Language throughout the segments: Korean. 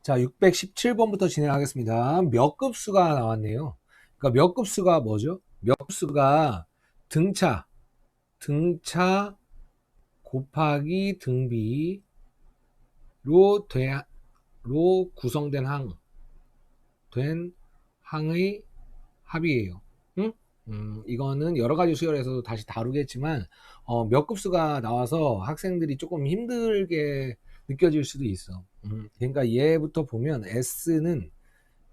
자, 617번부터 진행하겠습니다. 몇 급수가 나왔네요. 그러니까 몇 급수가 뭐죠? 몇 급수가 등차 곱하기 등비로 구성된 항의 합이에요. 응? 이거는 여러 가지 수열에서도 다시 다루겠지만, 몇 급수가 나와서 학생들이 조금 힘들게 느껴질 수도 있어. 그러니까 얘부터 보면 S는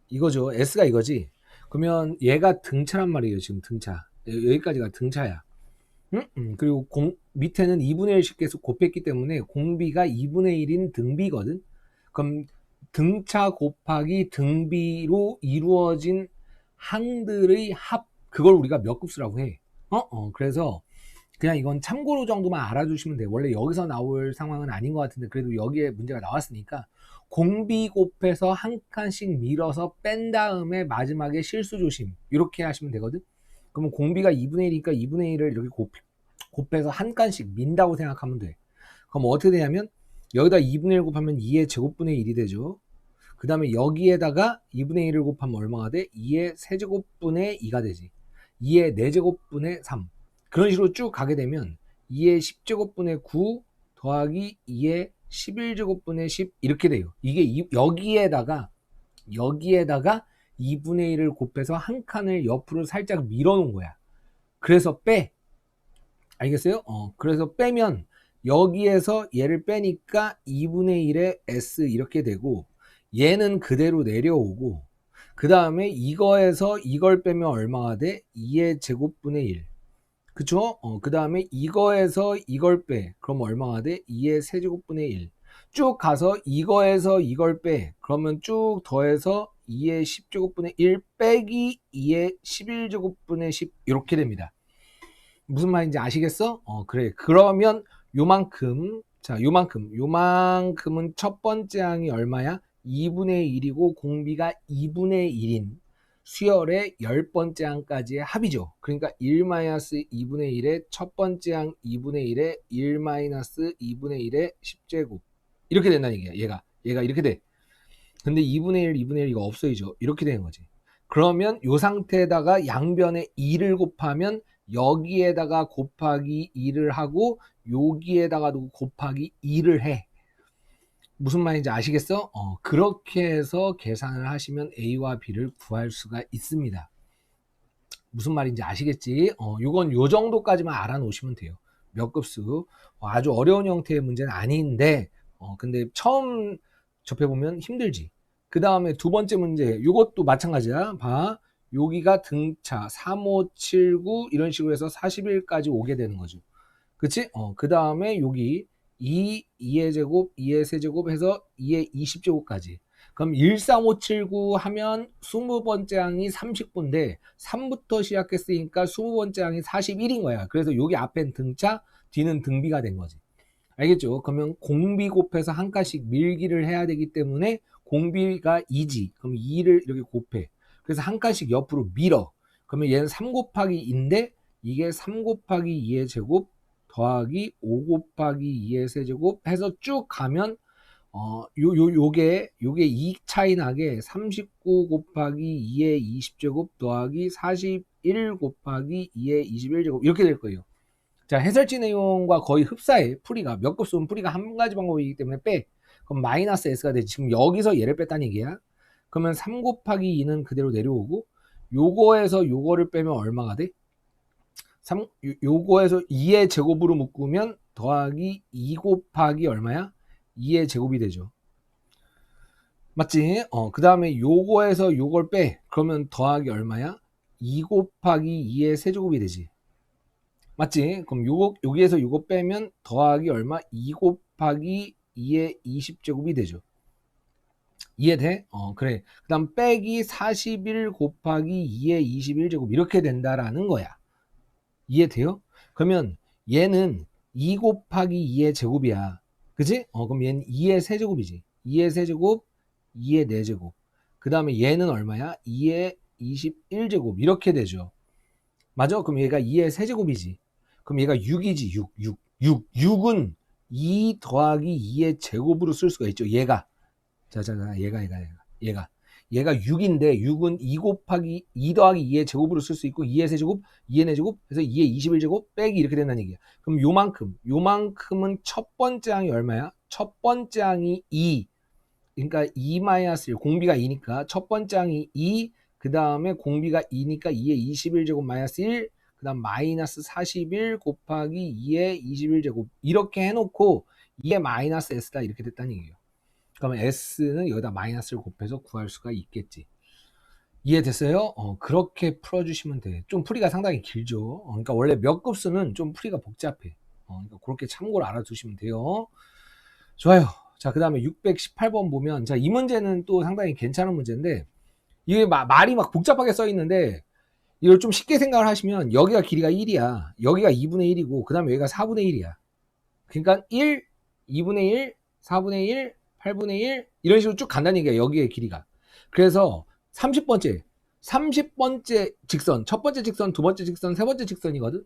이거죠. S가 이거지. 그러면 얘가 등차란 말이에요. 지금 등차. 여기까지가 등차야. 그리고 밑에는 2분의 1씩 계속 곱했기 때문에 공비가 2분의 1인 등비거든. 그럼 등차 곱하기 등비로 이루어진 항들의 합, 그걸 우리가 몇 급수라고 해. 그래서 그냥 이건 참고로 정도만 알아주시면 돼요. 원래 여기서 나올 상황은 아닌 것 같은데 그래도 여기에 문제가 나왔으니까 공비 곱해서 한 칸씩 밀어서 뺀 다음에 마지막에 실수 조심 이렇게 하시면 되거든. 그러면 공비가 2분의 1이니까 2분의 1을 이렇게 곱해서 한 칸씩 민다고 생각하면 돼. 그럼 어떻게 되냐면 여기다 2분의 1 곱하면 2의 제곱분의 1이 되죠. 그 다음에 여기에다가 2분의 1을 곱하면 얼마가 돼? 2의 세제곱분의 2가 되지. 2의 4제곱분의 3. 그런 식으로 쭉 가게 되면 2의 10제곱분의 9 더하기 2의 11제곱분의 10 이렇게 돼요. 이게 여기에다가 2분의 1을 곱해서 한 칸을 옆으로 살짝 밀어 놓은 거야. 그래서 빼. 알겠어요? 그래서 빼면 여기에서 얘를 빼니까 2분의 1의 S 이렇게 되고 얘는 그대로 내려오고 그 다음에 이거에서 이걸 빼면 얼마가 돼? 2의 제곱분의 1. 그쵸? 그 다음에 이거에서 이걸 빼. 그럼 얼마가 돼? 2의 세제곱분의 1. 쭉 가서 이거에서 이걸 빼. 그러면 쭉 더해서 2의 10제곱분의 1 빼기 2의 11제곱분의 10 이렇게 됩니다. 무슨 말인지 아시겠어? 그래. 그러면 요만큼, 자, 요만큼은 첫 번째 항이 얼마야? 2분의 1이고 공비가 2분의 1인 수열의 10번째 항까지의 합이죠. 그러니까 1-2분의 1의 첫 번째 항 2분의 1의 1-2분의 1의 10제곱 이렇게 된다는 얘기야. 얘가 이렇게 돼. 근데 2분의 1, 2분의 1 이거 없어지죠. 이렇게 되는 거지. 그러면 이 상태에다가 양변에 2를 곱하면 여기에다가 곱하기 2를 하고 여기에다가도 곱하기 2를 해. 무슨 말인지 아시겠어? 그렇게 해서 계산을 하시면 A와 B를 구할 수가 있습니다. 무슨 말인지 아시겠지? 요건 요 정도까지만 알아놓으시면 돼요. 몇 급수. 아주 어려운 형태의 문제는 아닌데 근데 처음 접해보면 힘들지. 그 다음에 두 번째 문제 요것도 마찬가지야. 봐. 여기가 등차 3, 5, 7, 9 이런 식으로 해서 41까지 오게 되는 거죠. 그치? 그 다음에 여기 2의 제곱, 2의 세제곱 해서 2의 20제곱까지. 그럼 1, 3, 5, 7, 9 하면 20번째 항이 30분인데 3부터 시작했으니까 20번째 항이 41인 거야. 그래서 여기 앞엔 등차, 뒤는 등비가 된 거지. 알겠죠? 그러면 공비 곱해서 한 칸씩 밀기를 해야 되기 때문에 공비가 2지. 그럼 2를 이렇게 곱해. 그래서 한 칸씩 옆으로 밀어. 그러면 얘는 3 곱하기 2인데 이게 3 곱하기 2의 제곱 더하기 5 곱하기 2의 세제곱 해서 쭉 가면 요게 2 차이 나게 39 곱하기 2의 20제곱 더하기 41 곱하기 2의 21제곱 이렇게 될 거예요. 자, 해설지 내용과 거의 흡사해. 풀이가 몇 급수는 풀이가 한 가지 방법이기 때문에 빼. 그럼 마이너스 S가 되지. 지금 여기서 얘를 뺐다는 얘기야. 그러면 3 곱하기 2는 그대로 내려오고 요거에서 요거를 빼면 얼마가 돼? 요거에서 2의 제곱으로 묶으면 더하기 2 곱하기 얼마야? 2의 제곱이 되죠. 맞지? 그 다음에 요거에서 요걸 빼. 그러면 더하기 얼마야? 2 곱하기 2의 세제곱이 되지. 맞지? 그럼 여기에서 요거 빼면 더하기 얼마? 2 곱하기 2의 20제곱이 되죠. 이해돼? 그래. 그 다음 빼기 41 곱하기 2의 21제곱 이렇게 된다라는 거야. 이해돼요? 그러면 얘는 2 곱하기 2의 제곱이야. 그치? 그럼 얘는 2의 세제곱이지. 2의 세제곱, 2의 4제곱. 그 다음에 얘는 얼마야? 2의 21제곱. 이렇게 되죠. 맞아? 그럼 얘가 2의 세제곱이지. 그럼 얘가 6이지. 6은 2 더하기 2의 제곱으로 쓸 수가 있죠. 얘가. 자, 얘가 6인데 6은 2 곱하기 2 더하기 2의 제곱으로 쓸 수 있고 2의 세제곱, 2의 4제곱, 그래서 2의 21제곱 빼기 이렇게 된다는 얘기야. 그럼 요만큼은 첫 번째 항이 얼마야? 첫 번째 항이 2. 그러니까 2-1, 공비가 2니까 첫 번째 항이 2, 그 다음에 공비가 2니까 2의 21제곱 마이너스 1, 그 다음 마이너스 41 곱하기 2의 21제곱 이렇게 해놓고 2의 마이너스 s다 이렇게 됐다는 얘기예요. 그러면 s는 여기다 마이너스를 곱해서 구할 수가 있겠지. 이해됐어요? 그렇게 풀어주시면 돼. 좀 풀이가 상당히 길죠. 그러니까 원래 몇 급수는 좀 풀이가 복잡해. 그러니까 그렇게 참고로 알아두시면 돼요. 좋아요. 자, 그 다음에 618번 보면, 자, 이 문제는 또 상당히 괜찮은 문제인데, 이게 말이 막 복잡하게 써 있는데, 이걸 좀 쉽게 생각을 하시면, 여기가 길이가 1이야. 여기가 2분의 1이고, 그 다음에 여기가 4분의 1이야. 그러니까 1, 2분의 1, 4분의 1, 8분의 1, 이런 식으로 쭉 간다는 얘기야, 여기의 길이가. 그래서 30번째 직선, 첫 번째 직선, 두 번째 직선, 세 번째 직선이거든?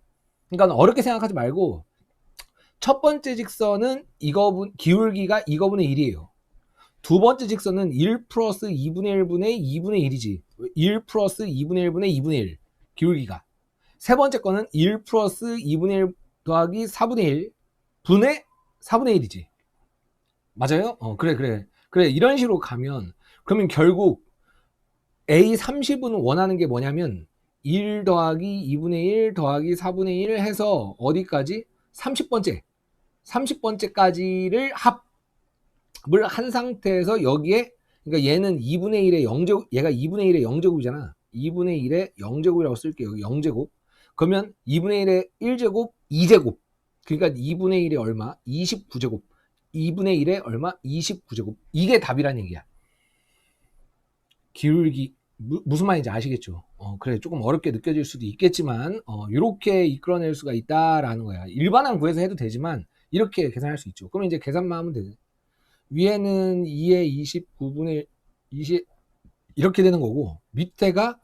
그러니까 어렵게 생각하지 말고, 첫 번째 직선은 기울기가 이거분의 1이에요. 두 번째 직선은 1 플러스 2분의 1분의 2분의 1이지. 1 플러스 2분의 1분의 2분의 1 기울기가. 세 번째 거는 1 플러스 2분의 1 더하기 4분의 1 분의 4분의 1이지. 맞아요? 그래. 이런 식으로 가면, 그러면 결국 A30은 원하는 게 뭐냐면 1 더하기 2분의 1 더하기 4분의 1 해서 어디까지? 30번째까지를 합을 한 상태에서 여기에, 그러니까 얘는 2분의 1의 0제곱, 얘가 2분의 1의 0제곱이잖아. 2분의 1의 0제곱이라고 쓸게요. 0제곱. 그러면 2분의 1의 1제곱, 2제곱. 그러니까 2분의 1의 얼마? 29제곱. 2분의 1의 얼마? 29제곱. 이게 답이란 얘기야. 기울기, 무슨 말인지 아시겠죠? 그래, 조금 어렵게 느껴질 수도 있겠지만, 이렇게 이끌어낼 수가 있다라는 거야. 일반항 구해서 해도 되지만, 이렇게 계산할 수 있죠. 그럼 이제 계산만 하면 되죠. 위에는 2의 29분의 20, 이렇게 되는 거고, 밑에가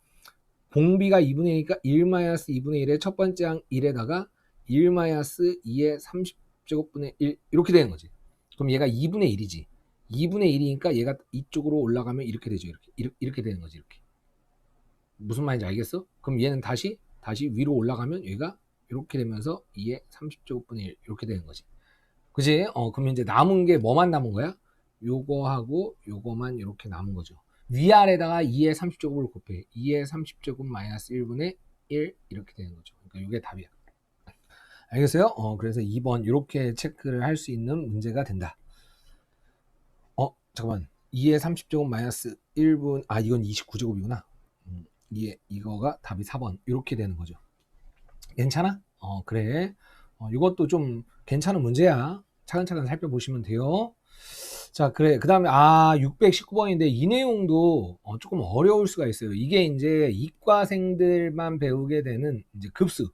공비가 2분의 1이니까 1-2분의 1의 첫 번째 항 1에다가 1-2의 30제곱분의 1, 이렇게 되는 거지. 그럼 얘가 2분의 1이지. 2분의 1이니까 얘가 이쪽으로 올라가면 이렇게 되죠. 이렇게 되는 거지. 이렇게. 무슨 말인지 알겠어? 그럼 얘는 다시 위로 올라가면 얘가 이렇게 되면서 2의 30제곱분의 1 이렇게 되는 거지. 그지? 그럼 이제 남은 게 뭐만 남은 거야? 요거하고 요거만 이렇게 남은 거죠. 위아래다가 2의 30제곱을 곱해. 2의 30제곱 마이너스 1분의 1 이렇게 되는 거죠. 그러니까 이게 답이야. 알겠어요? 그래서 2번 이렇게 체크를 할 수 있는 문제가 된다. 잠깐만. 2의 30제곱 마이너스 1분, 이건 29제곱이구나. 이거가 답이 4번. 이렇게 되는 거죠. 괜찮아? 그래. 이것도 좀 괜찮은 문제야. 차근차근 살펴보시면 돼요. 자, 그래. 그 다음에, 619번인데, 이 내용도 조금 어려울 수가 있어요. 이게 이제 이과생들만 배우게 되는 이제 급수,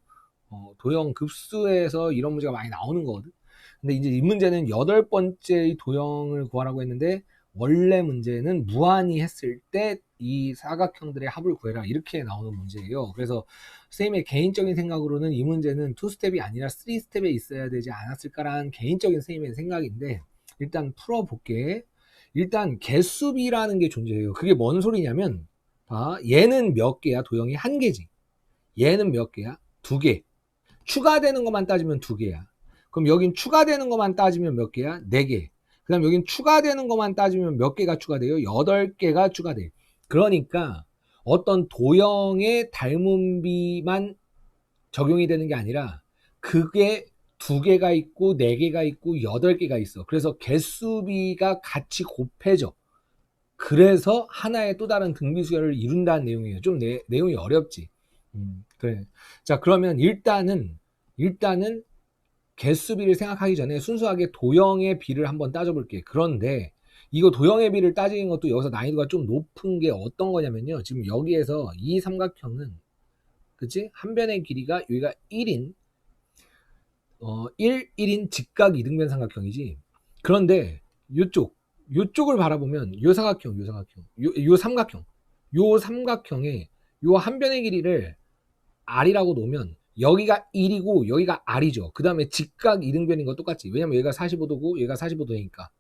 도형 급수에서 이런 문제가 많이 나오는 거거든. 근데 이제 이 문제는 8번째 도형을 구하라고 했는데, 원래 문제는 무한히 했을 때 이 사각형들의 합을 구해라 이렇게 나오는 문제예요. 그래서 선생님의 개인적인 생각으로는 이 문제는 2스텝이 아니라 3스텝에 있어야 되지 않았을까라는 개인적인 선생님의 생각인데, 일단 풀어볼게. 일단 개수비라는 게 존재해요. 그게 뭔 소리냐면, 얘는 몇 개야? 도형이 한 개지. 얘는 몇 개야? 두 개. 추가되는 것만 따지면 두 개야. 그럼 여긴 추가되는 것만 따지면 몇 개야? 네 개. 그 다음 여긴 추가되는 것만 따지면 몇 개가 추가돼요? 8개가 추가돼요. 그러니까 어떤 도형의 닮음비만 적용이 되는 게 아니라 그게 2개가 있고 4개가 있고 8개가 있어. 그래서 개수비가 같이 곱해져. 그래서 하나의 또 다른 등비수열을 이룬다는 내용이에요. 좀 내용이 어렵지. 그래. 자, 그러면 일단은 개수비를 생각하기 전에 순수하게 도형의 비를 한번 따져볼게. 그런데 이거 도형의 비를 따지는 것도 여기서 난이도가 좀 높은 게 어떤 거냐면요. 지금 여기에서 이 삼각형은, 그치? 한 변의 길이가 여기가 1인 1인 직각 이등변 삼각형이지. 그런데 요쪽을 바라보면 요 삼각형에 요 한 변의 길이를 r이라고 놓으면 여기가 1이고 여기가 r이죠. 그 다음에 직각 이등변인 거 똑같지. 왜냐면 여기가 45도고 여기가 45도니까.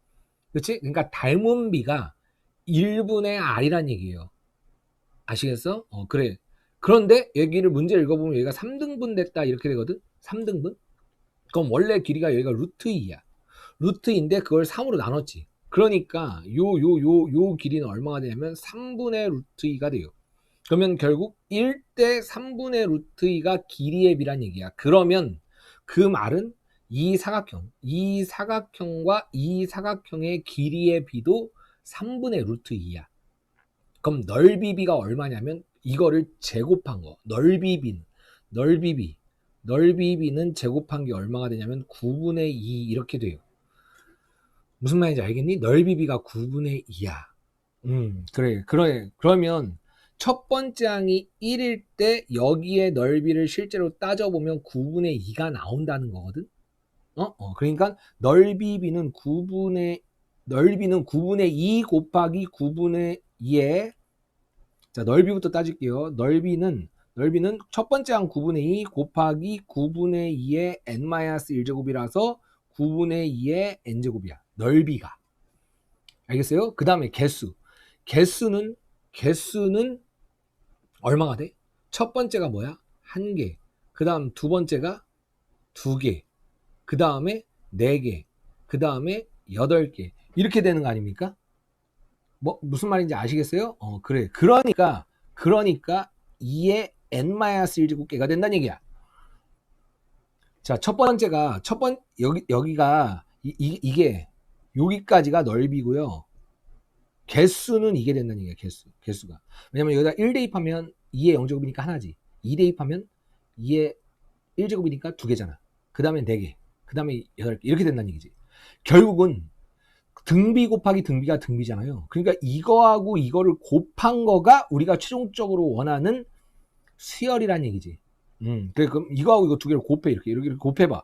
그치? 그러니까 닮은비가 1분의 R이란 얘기예요. 아시겠어? 그래. 그런데 여기를 문제 읽어보면 여기가 3등분 됐다 이렇게 되거든. 3등분? 그럼 원래 길이가 여기가 루트 2야. 루트 2인데 그걸 3으로 나눴지. 그러니까 요 길이는 얼마가 되냐면 3분의 루트 2가 돼요. 그러면 결국 1대 3분의 루트 2가 길이의 비란 얘기야. 그러면 그 말은 이 사각형과 이 사각형의 길이의 비도 3분의 루트 2야. 그럼 넓이 비가 얼마냐면 이거를 제곱한 거. 넓이 비는 제곱한 게 얼마가 되냐면 9분의 2 이렇게 돼요. 무슨 말인지 알겠니? 넓이 비가 9분의 2야. 그래. 그러면 첫 번째 항이 1일 때 여기에 넓이를 실제로 따져보면 9분의 2가 나온다는 거거든. 그러니까 넓이는 9분의 2 곱하기 9분의 2에 자, 넓이부터 따질게요. 넓이는 첫 번째 항 9분의 2 곱하기 9분의 2의 n-1제곱이라서 9분의 2의 n제곱이야. 넓이가. 알겠어요? 그 다음에 개수는 얼마가 돼? 첫 번째가 뭐야? 1개. 그 다음 두 번째가 2개. 그 다음에 4개. 그 다음에 8개. 이렇게 되는 거 아닙니까? 무슨 말인지 아시겠어요? 그래. 그러니까 2의 n-1제곱개가 된다는 얘기야. 자, 첫 번째가 여기가 이게 여기까지가 넓이고요. 개수는 이게 된다는 얘기야. 개수가. 왜냐면 여기다 1 대입하면 2의 0제곱이니까 하나지. 2 대입하면 2의 1제곱이니까 2개잖아. 그 다음에 4개. 그 다음에 8개. 이렇게 된다는 얘기지. 결국은 등비 곱하기 등비가 등비잖아요. 그러니까 이거하고 이거를 곱한 거가 우리가 최종적으로 원하는 수열이란 얘기지. 그래, 그럼 이거하고 이거 두 개를 곱해. 이렇게 곱해봐.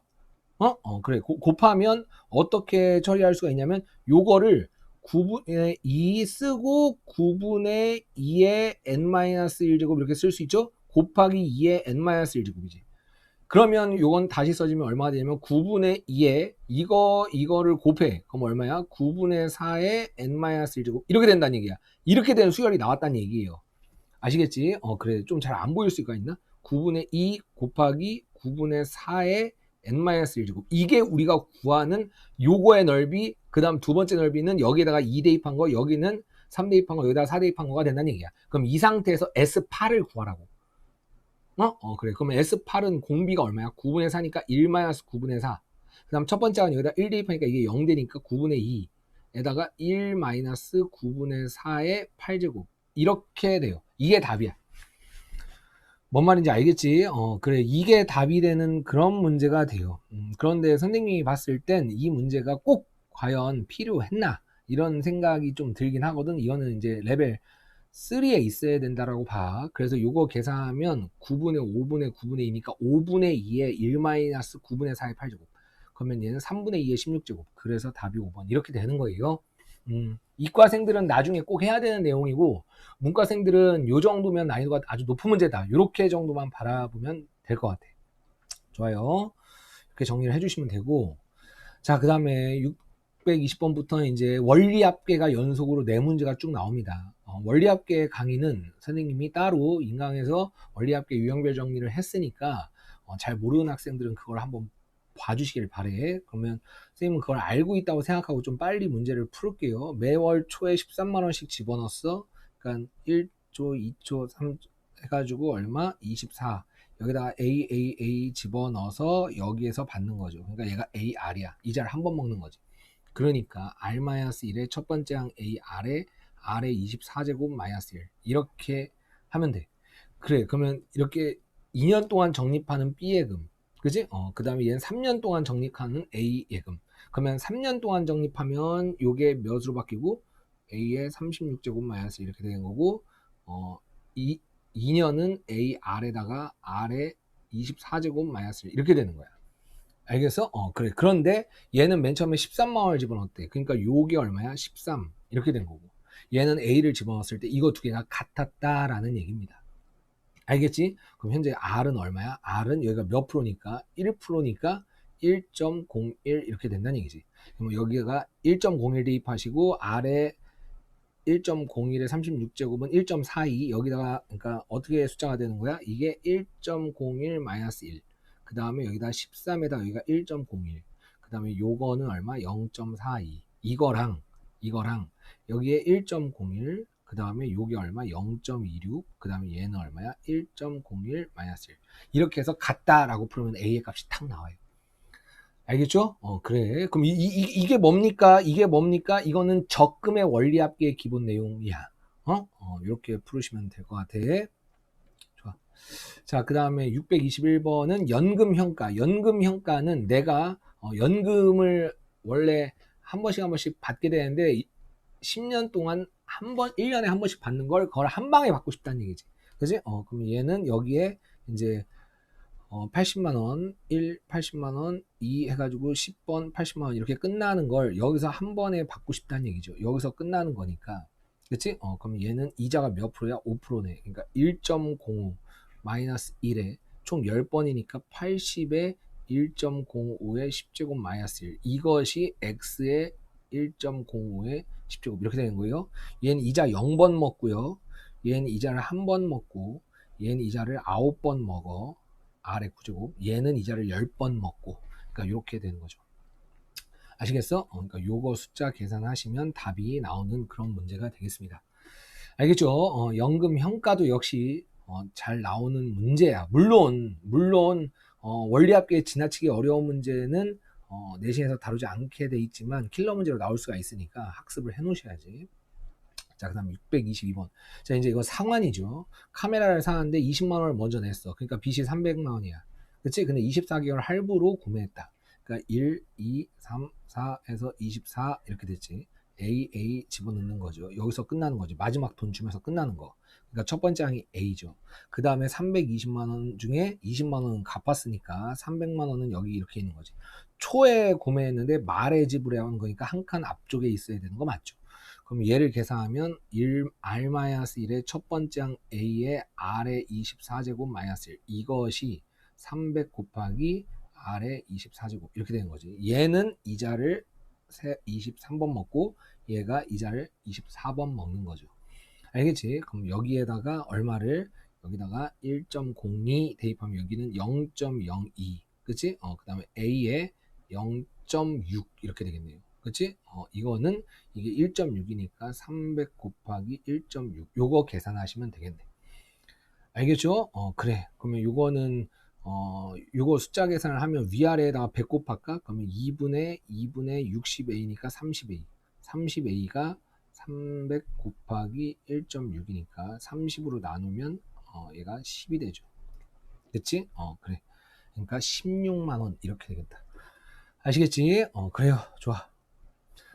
그래. 곱하면 어떻게 처리할 수가 있냐면 요거를 9분의 2 쓰고 9분의 2의 n-1제곱 이렇게 쓸 수 있죠? 곱하기 2의 n-1제곱이지. 그러면 요건 다시 써지면 얼마가 되냐면 9분의 2에 이거를 곱해. 그럼 얼마야? 9분의 4의 n-1제곱 이렇게 된다는 얘기야. 이렇게 된 수열이 나왔다는 얘기예요. 아시겠지? 그래. 좀 잘 안 보일 수가 있나? 9분의 2 곱하기 9분의 4의 n-1제곱 이게 우리가 구하는 요거의 넓이. 그 다음 두 번째 넓이는 여기에다가 2 대입한 거, 여기는 3 대입한 거, 여기다가 4 대입한 거가 된다는 얘기야. 그럼 이 상태에서 S8을 구하라고. 그래. 그러면 S8은 공비가 얼마야? 9분의 4니까 1-9분의 4. 그 다음 첫 번째는 여기다 1 대입하니까 이게 0 되니까 9분의 2에다가 1-9분의 4의 8제곱. 이렇게 돼요. 이게 답이야. 뭔 말인지 알겠지? 그래. 이게 답이 되는 그런 문제가 돼요. 그런데 선생님이 봤을 땐 이 문제가 꼭 과연 필요했나? 이런 생각이 좀 들긴 하거든. 이거는 이제 레벨 3에 있어야 된다라고 봐. 그래서 요거 계산하면 9분의 5분의 9분의 2니까 5분의 2에 1-9분의 4의 8제곱. 그러면 얘는 3분의 2의 16제곱. 그래서 답이 5번. 이렇게 되는 거예요. 이과생들은 나중에 꼭 해야 되는 내용이고 문과생들은 요 정도면 난이도가 아주 높은 문제다. 이렇게 정도만 바라보면 될 것 같아. 좋아요. 이렇게 정리를 해주시면 되고 자, 그 다음에 620번부터 이제 원리합계가 연속으로 4문제가 쭉 나옵니다. 원리합계 강의는 선생님이 따로 인강에서 원리합계 유형별 정리를 했으니까 잘 모르는 학생들은 그걸 한번 봐주시길 바래. 그러면 선생님은 그걸 알고 있다고 생각하고 좀 빨리 문제를 풀게요. 매월 초에 13만원씩 집어넣었어. 그러니까 1조, 2조, 3조 해가지고 얼마? 24. 여기다가 A 집어넣어서 여기에서 받는 거죠. 그러니까 얘가 AR이야. 이자를 한 번 먹는 거지. 그러니까 R-1의 첫 번째 항 AR에 R의 24제곱 마이너스 1 이렇게 하면 돼. 그래. 그러면 이렇게 2년 동안 적립하는 B예금. 그지? 그 다음에 얘는 3년 동안 적립하는 A예금. 그러면 3년 동안 적립하면 요게 몇으로 바뀌고 A의 36제곱 마이너스 이렇게 되는 거고 2년은 AR에다가 R의 24제곱 마이너스 이렇게 되는 거야. 알겠어? 그래. 그런데 얘는 맨 처음에 13만원을 집어넣었대. 그러니까 요게 얼마야? 13 이렇게 된 거고 얘는 A를 집어넣었을 때 이거 두 개가 같았다라는 얘기입니다. 알겠지? 그럼 현재 R은 얼마야? R은 여기가 몇 프로니까 1%니까 1.01 이렇게 된다는 얘기지. 그럼 여기가 1.01 대입하시고 R의 1.01의 36제곱은 1.42 여기다가 그러니까 어떻게 숫자가 되는 거야? 이게 1.01 마이너스 1. 그 다음에 여기다 13에다 여기가 1.01. 그 다음에 요거는 얼마? 0.42. 이거랑 여기에 1.01. 그 다음에 요게 얼마? 0.26. 그 다음에 얘는 얼마야? 1.01 마이너스 1. 이렇게 해서 같다라고 풀면 A의 값이 탁 나와요. 알겠죠? 그래. 그럼 이게 뭡니까? 이게 뭡니까? 이거는 적금의 원리합계의 기본 내용이야. 이렇게 풀으시면 될 것 같아. 좋아. 자, 그 다음에 621번은 연금형가. 연금형가는 내가 연금을 원래 한 번씩 받게 되는데 10년 동안 한 번, 1년에 한 번씩 받는 걸 그걸 한 방에 받고 싶다는 얘기지. 그지? 그럼 얘는 여기에 이제 80만원, 1, 80만원, 2 해가지고 10번 80만원 이렇게 끝나는 걸 여기서 한 번에 받고 싶다는 얘기죠. 여기서 끝나는 거니까. 그치? 그럼 얘는 이자가 몇 프로야? 5%네. 그러니까 1.05 마이너스 1에 총 10번이니까 80에 1.05에 10제곱 마이너스 1. 이것이 x의 1.05에 10제곱 이렇게 되는 거예요. 얘는 이자 0번 먹고요. 얘는 이자를 한 번 먹고 얘는 이자를 9번 먹어. R의 9제곱. 얘는 이자를 10번 먹고. 그러니까 이렇게 되는 거죠. 아시겠어? 그러니까 요거 숫자 계산하시면 답이 나오는 그런 문제가 되겠습니다. 알겠죠? 연금 형가도 역시 잘 나오는 문제야. 물론 원리합계 지나치게 어려운 문제는 내신에서 다루지 않게 돼 있지만 킬러 문제로 나올 수가 있으니까 학습을 해 놓으셔야지. 자, 그 다음 622번. 자, 이제 이거 상환이죠. 카메라를 사는데 20만원을 먼저 냈어. 그러니까 빚이 300만원이야. 그치? 근데 24개월 할부로 구매했다. 그러니까 1, 2, 3, 4에서 24 이렇게 됐지. A 집어넣는 거죠. 여기서 끝나는 거죠. 마지막 돈 주면서 끝나는 거. 그러니까 첫 번째 항이 A죠. 그 다음에 320만원 중에 20만원은 갚았으니까 300만원은 여기 이렇게 있는 거지. 초에 구매했는데 말에 지불한 거니까 한 칸 앞쪽에 있어야 되는 거 맞죠? 그럼 얘를 계산하면 1R-1의 첫 번째 항 A의 R의 24제곱 마이너스 1 이것이 300 곱하기 R의 24제곱 이렇게 되는 거지. 얘는 이자를 23번 먹고 얘가 이자를 24번 먹는 거죠. 알겠지? 그럼 여기에다가 얼마를 여기다가 1.02 대입하면 여기는 0.02 그치? 그 다음에 A에 0.6 이렇게 되겠네요. 그치? 이거는 이게 1.6이니까 300 곱하기 1.6 요거 계산하시면 되겠네. 알겠죠? 그래. 그러면 요거는 요거 숫자 계산을 하면 위아래에다가 100 곱할까? 그러면 2분의 60a니까 30a. 30a가 300 곱하기 1.6이니까 30으로 나누면 얘가 10이 되죠. 그치? 그래. 그러니까 16만원 이렇게 되겠다. 아시겠지? 그래요. 좋아.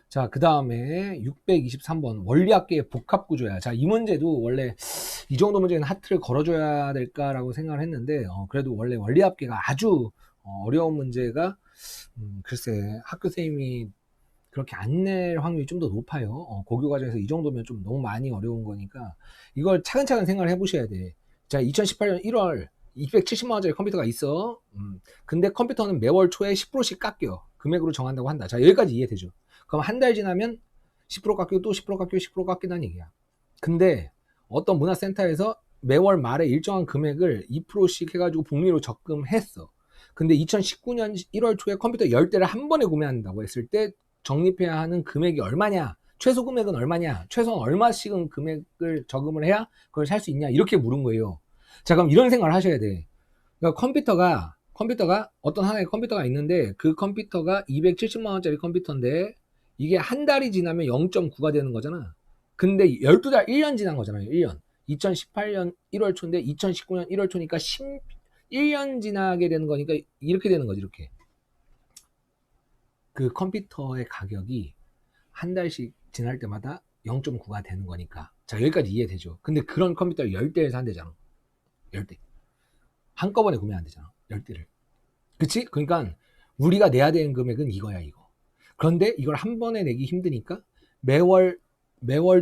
자, 그 다음에 623번 원리합계의 복합구조야. 자, 이 문제도 원래 이 정도 문제는 하트를 걸어줘야 될까라고 생각을 했는데 그래도 원래 원리합계가 아주 어려운 문제가 글쎄 학교 선생님이 그렇게 안 낼 확률이 좀 더 높아요. 고교 과정에서 이 정도면 좀 너무 많이 어려운 거니까 이걸 차근차근 생각을 해보셔야 돼. 자, 2018년 1월 270만원짜리 컴퓨터가 있어. 근데 컴퓨터는 매월 초에 10%씩 깎여. 금액으로 정한다고 한다. 자, 여기까지 이해되죠? 그럼 한 달 지나면 10% 깎이고 또 10% 깎이고 10% 깎인다는 얘기야. 근데 어떤 문화센터에서 매월 말에 일정한 금액을 2%씩 해가지고 복리로 적금했어. 근데 2019년 1월 초에 컴퓨터 10대를 한 번에 구매한다고 했을 때 적립해야 하는 금액이 얼마냐? 최소 금액은 얼마냐? 최소한 얼마씩은 금액을 저금을 해야 그걸 살 수 있냐? 이렇게 물은 거예요. 자, 그럼 이런 생각을 하셔야 돼. 그러니까 컴퓨터가 어떤 하나의 컴퓨터가 있는데 그 컴퓨터가 270만원짜리 컴퓨터인데 이게 한 달이 지나면 0.9가 되는 거잖아. 근데 12달, 1년 지난 거잖아요. 1년. 2018년 1월 초인데 2019년 1월 초니까 1년 지나게 되는 거니까 이렇게 되는 거지. 이렇게. 그 컴퓨터의 가격이 한 달씩 지날 때마다 0.9가 되는 거니까. 자, 여기까지 이해되죠. 근데 그런 컴퓨터를 10대에서 한대잖아. 10대. 한꺼번에 구매 안 되잖아. 10대를. 그치? 그러니까 우리가 내야 되는 금액은 이거야, 이거. 그런데 이걸 한 번에 내기 힘드니까 매월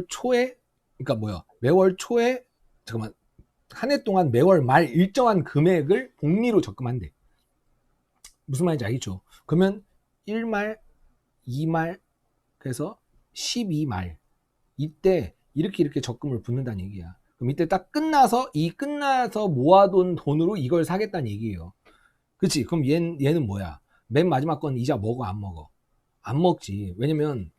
초에, 그러니까 뭐야? 매월 초에, 잠깐만, 한 해 동안 매월 말 일정한 금액을 복리로 적금한대. 무슨 말인지 알겠죠? 그러면 1말, 2말, 그래서 12말. 이때 이렇게 적금을 붓는다는 얘기야. 그럼 이때 딱 끝나서 모아둔 돈으로 이걸 사겠다는 얘기예요. 그치? 그럼 얘는 뭐야? 맨 마지막 건 이자 먹어, 안 먹어? 안 먹지. 왜냐면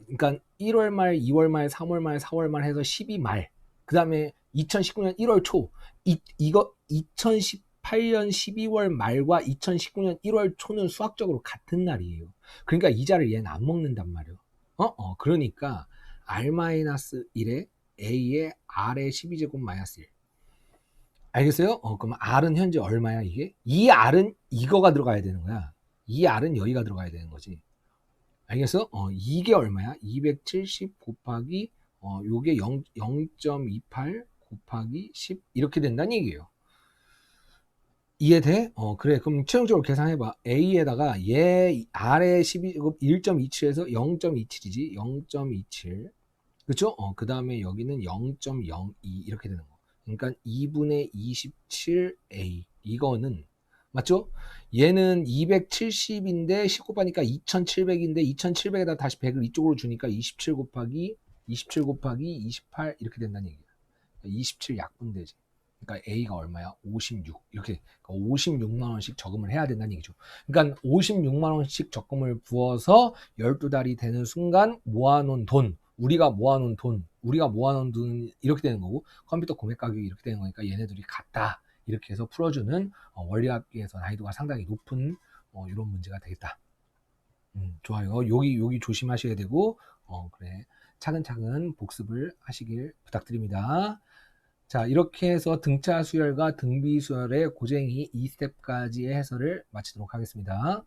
그러니까 1월 말, 2월 말, 3월 말, 4월 말 해서 12 말. 그 다음에 2019년 1월 초. 이거 2018년 12월 말과 2019년 1월 초는 수학적으로 같은 날이에요. 그러니까 이자를 얘는 안 먹는단 말이에요. 그러니까 R-1에 A에 R의 12제곱 마이너스 1. 알겠어요? 그럼 R은 현재 얼마야, 이게? 이 R은 이거가 들어가야 되는 거야. 이 R은 여기가 들어가야 되는 거지. 알겠어? 이게 얼마야? 270 곱하기 요게 0.28 곱하기 10 이렇게 된다는 얘기예요. 이해돼? 그래. 그럼 최종적으로 계산해봐. A에다가 얘 R의 1.27에서 0.27이지. 0.27. 그쵸? 그 다음에 여기는 0.02 이렇게 되는 거. 그러니까 2분의 27A. 이거는 맞죠? 얘는 270인데 10 곱하니까 2700인데 2700에다 다시 100을 이쪽으로 주니까 27 곱하기 28 이렇게 된다는 얘기야. 27 약분되지. 그러니까 A가 얼마야? 56. 이렇게 56만 원씩 저금을 해야 된다는 얘기죠. 그러니까 56만 원씩 적금을 부어서 12달이 되는 순간 모아놓은 돈, 우리가 모아놓은 돈 이렇게 되는 거고, 컴퓨터 구매 가격이 이렇게 되는 거니까 얘네들이 같다. 이렇게 해서 풀어주는 원리합계에서 난이도가 상당히 높은 이런 문제가 되겠다. 좋아요. 여기 조심하셔야 되고, 그래. 차근차근 복습을 하시길 부탁드립니다. 자, 이렇게 해서 등차 수열과 등비 수열의 고쟁이 2스텝까지의 해설을 마치도록 하겠습니다.